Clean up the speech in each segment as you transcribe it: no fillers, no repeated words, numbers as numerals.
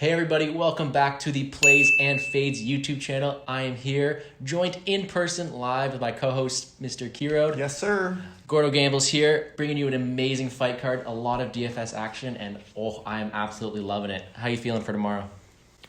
Hey everybody, welcome back to the Plays and Fades YouTube channel. I am here, joined in person live with my co-host, Mr. Kiro. Yes, sir. Gordo Gamble's here, bringing you an amazing fight card, a lot of DFS action, and I am absolutely loving it. How you feeling for tomorrow?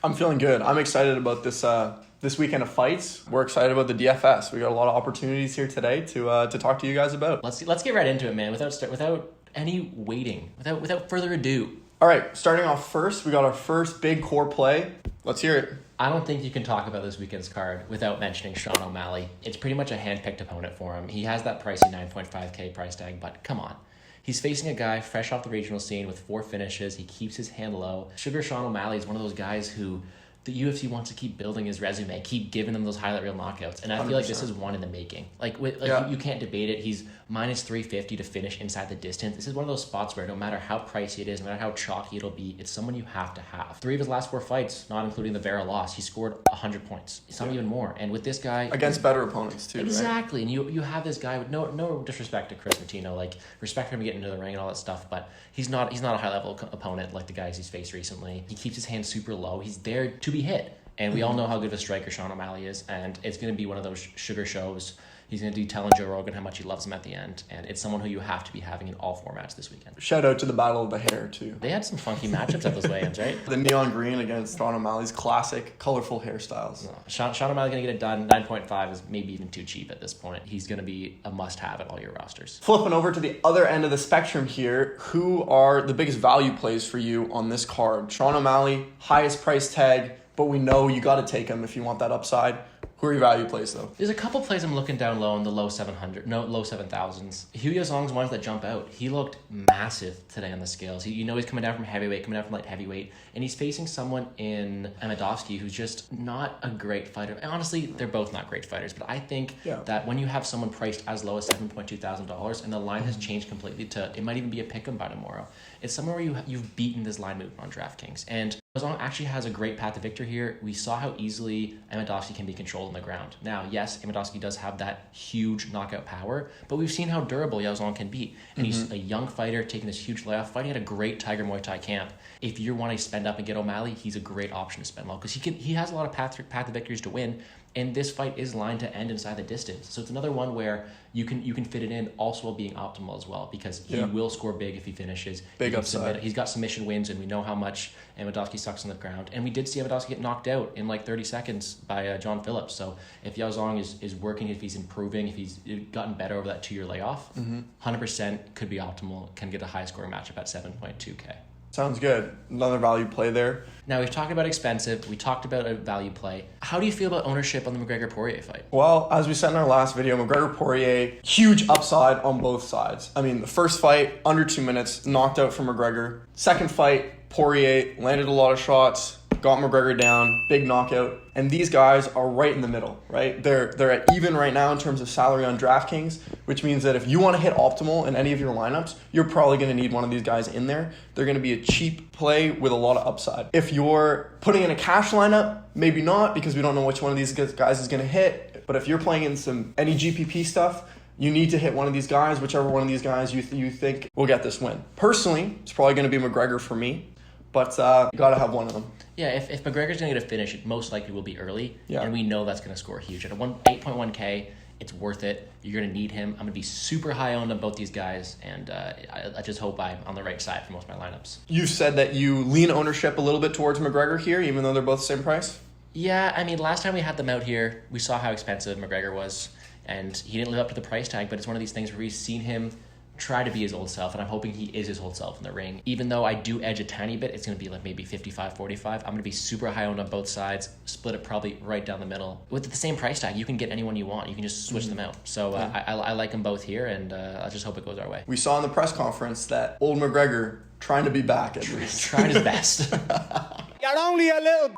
I'm feeling good. I'm excited about this weekend of fights. We're excited about the DFS. We got a lot of opportunities here today to talk to you guys about. Let's get right into it, man. Without any waiting, without further ado. All right, starting off first, we got our first big core play. Let's hear it. I don't think you can talk about this weekend's card without mentioning Sean O'Malley. It's pretty much a hand-picked opponent for him. He has that pricey 9.5K price tag, but come on. He's facing a guy fresh off the regional scene with 4 finishes. He keeps his hand low. Sugar Sean O'Malley is one of those guys who the UFC wants to keep building his resume, keep giving him those highlight reel knockouts. And I feel like this is one in the making. You can't debate it. He's minus 350 to finish inside the distance. This is one of those spots where no matter how pricey it is, no matter how chalky it'll be, it's someone you have to have. 3 of his last 4 fights, not including the Vera loss, he scored 100 points. Some even more. And with this guy... Against better opponents, too, exactly. Right? And you have this guy with no disrespect to Chris Martino, like respect for him getting into the ring and all that stuff, but he's not a high-level opponent like the guys he's faced recently. He keeps his hand super low. He's there to be hit. And we all know how good of a striker Sean O'Malley is, and it's going to be one of those sugar shows. He's going to be telling Joe Rogan how much he loves him at the end, and it's someone who you have to be having in all formats this weekend. Shout out to the Battle of the Hair, too. They had some funky matchups at those weigh-ins, right? The neon green against Sean O'Malley's classic, colorful hairstyles. No, Sean O'Malley's going to get it done. 9.5 is maybe even too cheap at this point. He's going to be a must-have at all your rosters. Flipping over to the other end of the spectrum here, who are the biggest value plays for you on this card? Sean O'Malley, highest price tag, but we know you got to take him if you want that upside. Who are your value plays, though? There's a couple plays I'm looking down low in the low 7,000s. Hu Yaozong's ones that jump out. He looked massive today on the scales. He's coming down from heavyweight, coming down from light heavyweight, and he's facing someone in Amedovski who's just not a great fighter. And honestly, they're both not great fighters, but I think that when you have someone priced as low as $7,200 and the line has changed completely to, it might even be a pick 'em by tomorrow, it's somewhere where you've beaten this line movement on DraftKings. And Yaozong actually has a great path to victory here. We saw how easily Amedovski can be controlled on the ground. Now, yes, Amedovski does have that huge knockout power, but we've seen how durable Yaozong can be. And he's a young fighter taking this huge layoff, fighting at a great Tiger Muay Thai camp. If you want to spend up and get O'Malley, he's a great option to spend low because he has a lot of path to victories to win. And this fight is lined to end inside the distance. So it's another one where you can fit it in also while being optimal as well because he will score big if he finishes. Big upside. He's got submission wins, and we know how much Amedovski sucks on the ground. And we did see Amedovski get knocked out in like 30 seconds by John Phillips. So if Yaozong is working, if he's improving, if he's gotten better over that 2-year layoff, 100% could be optimal, can get a high scoring matchup at 7.2K. Sounds good. Another value play there. Now, we've talked about expensive. We talked about a value play. How do you feel about ownership on the McGregor-Poirier fight? Well, as we said in our last video, McGregor-Poirier, huge upside on both sides. I mean, the first fight, under 2 minutes, knocked out from McGregor. Second fight, Poirier landed a lot of shots, got McGregor down, big knockout. And these guys are right in the middle, right? They're at even right now in terms of salary on DraftKings, which means that if you want to hit optimal in any of your lineups, you're probably going to need one of these guys in there. They're going to be a cheap play with a lot of upside. If you're putting in a cash lineup, maybe not, because we don't know which one of these guys is going to hit. But if you're playing in any GPP stuff, you need to hit one of these guys, whichever one of these guys you think will get this win. Personally, it's probably going to be McGregor for me. But you got to have one of them. Yeah, if McGregor's going to get a finish, it most likely will be early. Yeah. And we know that's going to score huge. At 8.1K, it's worth it. You're going to need him. I'm going to be super high on both these guys. And I just hope I'm on the right side for most of my lineups. You've said that you lean ownership a little bit towards McGregor here, even though they're both the same price? Yeah, I mean, last time we had them out here, we saw how expensive McGregor was. And he didn't live up to the price tag. But it's one of these things where we've seen him try to be his old self, and I'm hoping he is his old self in the ring. Even though I do edge a tiny bit, it's going to be like maybe 55-45. I'm going to be super high on both sides, split it probably right down the middle. With the same price tag, you can get anyone you want. You can just switch them out. So I like them both here, and I just hope it goes our way. We saw in the press conference that old McGregor trying to be back at least. Trying his best. You're only a little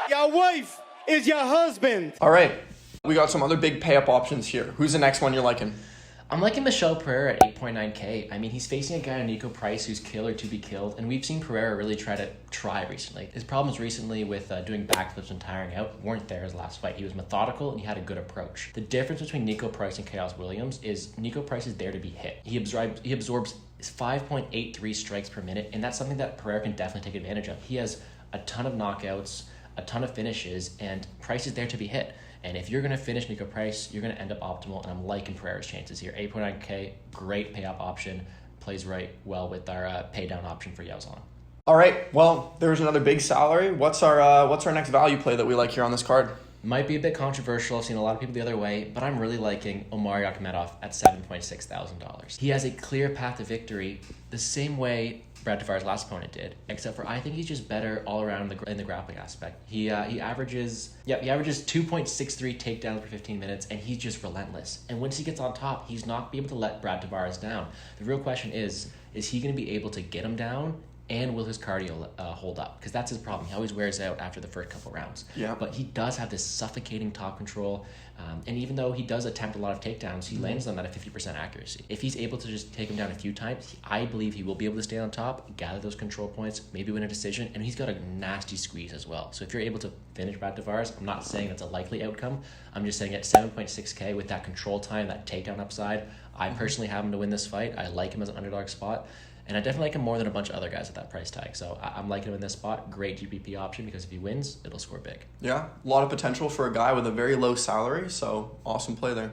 Your wife is your husband. All right. We got some other big pay-up options here. Who's the next one you're liking? I'm liking Michelle Pereira at 8.9K. I mean, he's facing a guy, Nico Price, who's killer to be killed, and we've seen Pereira really try recently. His problems recently with doing backflips and tiring out weren't there his last fight. He was methodical and he had a good approach. The difference between Nico Price and Chaos Williams is Nico Price is there to be hit. He absorbs 5.83 strikes per minute, and that's something that Pereira can definitely take advantage of. He has a ton of knockouts, a ton of finishes, and Price is there to be hit. And if you're going to finish Nico Price, you're going to end up optimal, and I'm liking Pereira's chances here. 8.9K, great pay-up option, plays right well with our pay-down option for Yao Zong. All right, well, there's another big salary. What's our next value play that we like here on this card? Might be a bit controversial. I've seen a lot of people the other way, but I'm really liking OMalley Akhmedov at $7.6 thousand. He has a clear path to victory the same way Brad Tavares' last opponent did, except for I think he's just better all around in the grappling aspect. He averages 2.63 takedowns per 15 minutes, and he's just relentless. And once he gets on top, he's not be able to let Brad Tavares down. The real question is he going to be able to get him down? And will his cardio hold up? Because that's his problem. He always wears out after the first couple rounds. Yeah. But he does have this suffocating top control. And even though he does attempt a lot of takedowns, he lands them at a 50% accuracy. If he's able to just take him down a few times, I believe he will be able to stay on top, gather those control points, maybe win a decision, and he's got a nasty squeeze as well. So if you're able to finish Brad Tavares, I'm not saying that's a likely outcome. I'm just saying at 7.6K with that control time, that takedown upside, I personally have him to win this fight. I like him as an underdog spot. And I definitely like him more than a bunch of other guys at that price tag. So I'm liking him in this spot. Great GPP option because if he wins, it'll score big. Yeah, a lot of potential for a guy with a very low salary. So awesome play there.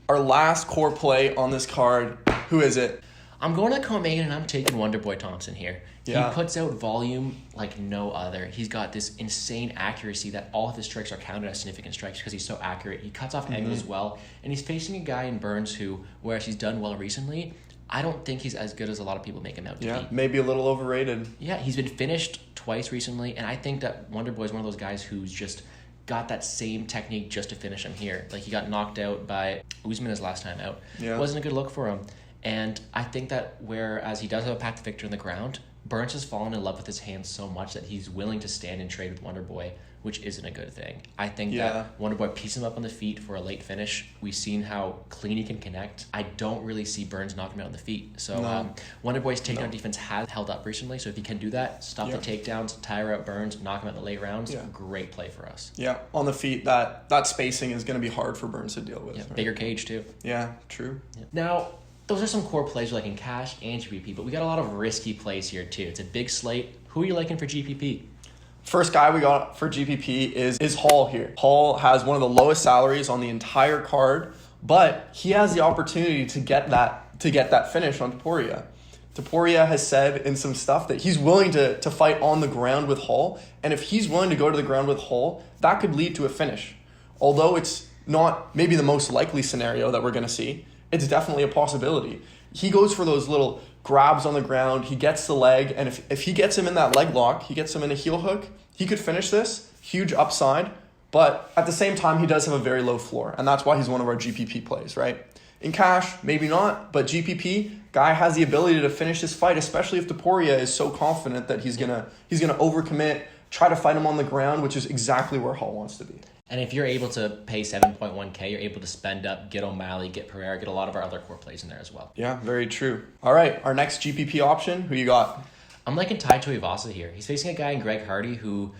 Our last core play on this card, who is it? I'm going to co-main and I'm taking Wonderboy Thompson here. Yeah. He puts out volume like no other. He's got this insane accuracy that all of his strikes are counted as significant strikes because he's so accurate. He cuts off angles well. And he's facing a guy in Burns who, whereas he's done well recently, I don't think he's as good as a lot of people make him out to be. Maybe a little overrated. Yeah, he's been finished twice recently, and I think that Wonderboy is one of those guys who's just got that same technique just to finish him here. Like, he got knocked out by Usman his last time out. Yeah. It wasn't a good look for him. And I think that whereas he does have a path to victory on the ground, Burns has fallen in love with his hands so much that he's willing to stand and trade with Wonderboy, which isn't a good thing. I think that Wonderboy pieces him up on the feet for a late finish. We've seen how clean he can connect. I don't really see Burns knocking him out on the feet. So Wonderboy's takedown defense has held up recently. So if he can do that, stop the takedowns, tire out Burns, knock him out in the late rounds, great play for us. Yeah, on the feet, that spacing is going to be hard for Burns to deal with. Yeah, right? Bigger cage too. Yeah, true. Yeah. Now, those are some core plays like in cash and GPP, but we got a lot of risky plays here too. It's a big slate. Who are you liking for GPP? First guy we got for GPP is Hall here. Hall has one of the lowest salaries on the entire card, but he has the opportunity to get that finish on Topuria. Topuria has said in some stuff that he's willing to fight on the ground with Hall, and if he's willing to go to the ground with Hall, that could lead to a finish. Although it's not maybe the most likely scenario that we're going to see, it's definitely a possibility. He goes for those little grabs on the ground, he gets the leg, and if he gets him in that leg lock, he gets him in a heel hook, he could finish this, huge upside, but at the same time, he does have a very low floor, and that's why he's one of our GPP plays, right? In cash, maybe not, but GPP, guy has the ability to finish this fight, especially if Topuria is so confident that he's gonna overcommit, try to fight him on the ground, which is exactly where Hall wants to be. And if you're able to pay 7.1K, you're able to spend up, get OMalley, get Pereira, get a lot of our other core plays in there as well. Yeah, very true. All right, our next GPP option, who you got? I'm liking Tai Tuivasa here. He's facing a guy in Greg Hardy who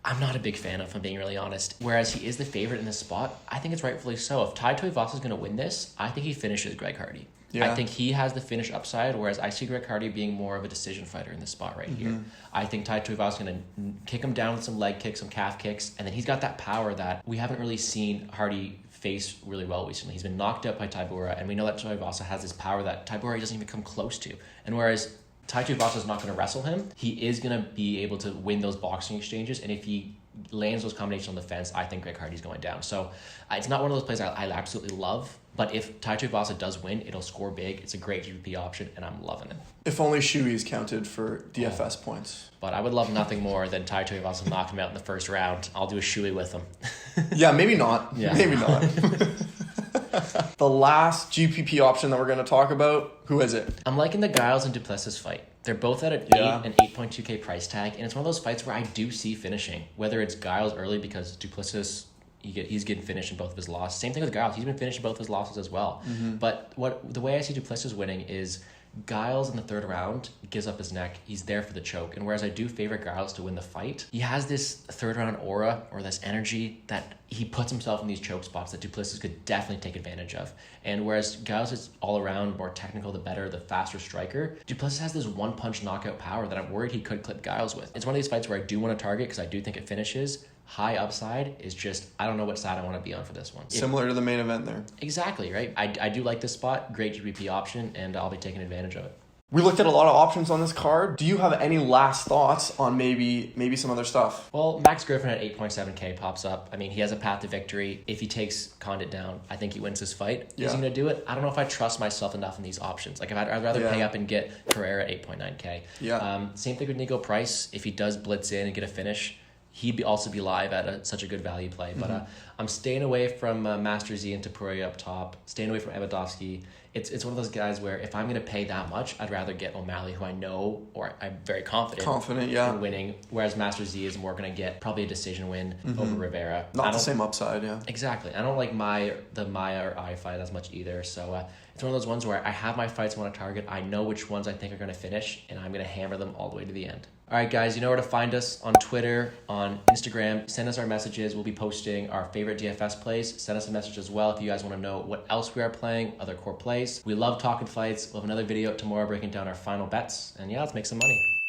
I'm not a big fan of, if I'm being really honest. Whereas he is the favorite in this spot, I think it's rightfully so. If Tai Tuivasa is going to win this, I think he finishes Greg Hardy. Yeah. I think he has the finish upside, whereas I see Greg Hardy being more of a decision fighter in this spot right here. I think Tai Tuivasa is going to kick him down with some leg kicks, some calf kicks, and then he's got that power that we haven't really seen Hardy face really well recently. He's been knocked out by Tybura, and we know that Tuivasa has this power that Tybura doesn't even come close to. And whereas Tai Tuivasa is not going to wrestle him, he is going to be able to win those boxing exchanges, and if he lands those combinations on the fence, I think Greg Hardy's going down. So it's not one of those plays I absolutely love, but if Tai Tuivasa does win, it'll score big. It's a great GPP option, and I'm loving it. If only Shui's counted for DFS points. But I would love nothing more than Tai Tuivasa knock him out in the first round. I'll do a Shui with him. Yeah, maybe not. Yeah. Maybe not. The last GPP option that we're going to talk about, who is it? I'm liking the Giles and Duplessis fight. They're both at an 8 and 8.2K price tag, and it's one of those fights where I do see finishing. Whether it's Giles early because Duplessis, he's getting finished in both of his losses. Same thing with Giles. He's been finished in both of his losses as well. But the way I see Duplessis winning is Giles in the third round gives up his neck. He's there for the choke. And whereas I do favor Giles to win the fight, he has this third round aura or this energy that he puts himself in these choke spots that Duplessis could definitely take advantage of. And whereas Giles is all around more technical, the better, the faster striker, Duplessis has this one punch knockout power that I'm worried he could clip Giles with. It's one of these fights where I do want to target because I do think it finishes. High upside is just, I don't know what side I want to be on for this one. Similar to the main event there. Exactly, right? I do like this spot. Great GPP option, and I'll be taking advantage of it. We looked at a lot of options on this card. Do you have any last thoughts on maybe some other stuff? Well, Max Griffin at 8.7K pops up. I mean, he has a path to victory. If he takes Condit down, I think he wins this fight. Yeah. Is he going to do it? I don't know if I trust myself enough in these options. Like, I'd rather pay up and get Pereira at 8.9K. Yeah. Same thing with Nico Price. If he does blitz in and get a finish, he'd also be live at such a good value play. But I'm staying away from Master Z and Topuria up top, staying away from Evadovsky. It's one of those guys where if I'm going to pay that much, I'd rather get OMalley, who I know or I'm very confident in winning, whereas Master Z is more going to get probably a decision win over Rivera. Not the same upside, yeah. Exactly. I don't like the Maya or I fight as much either. So it's one of those ones where I have my fights I want to target. I know which ones I think are going to finish, and I'm going to hammer them all the way to the end. All right, guys, you know where to find us on Twitter, on Instagram. Send us our messages. We'll be posting our favorite DFS plays. Send us a message as well if you guys want to know what else we are playing, other core plays. We love talking fights. We'll have another video tomorrow breaking down our final bets. And yeah, let's make some money.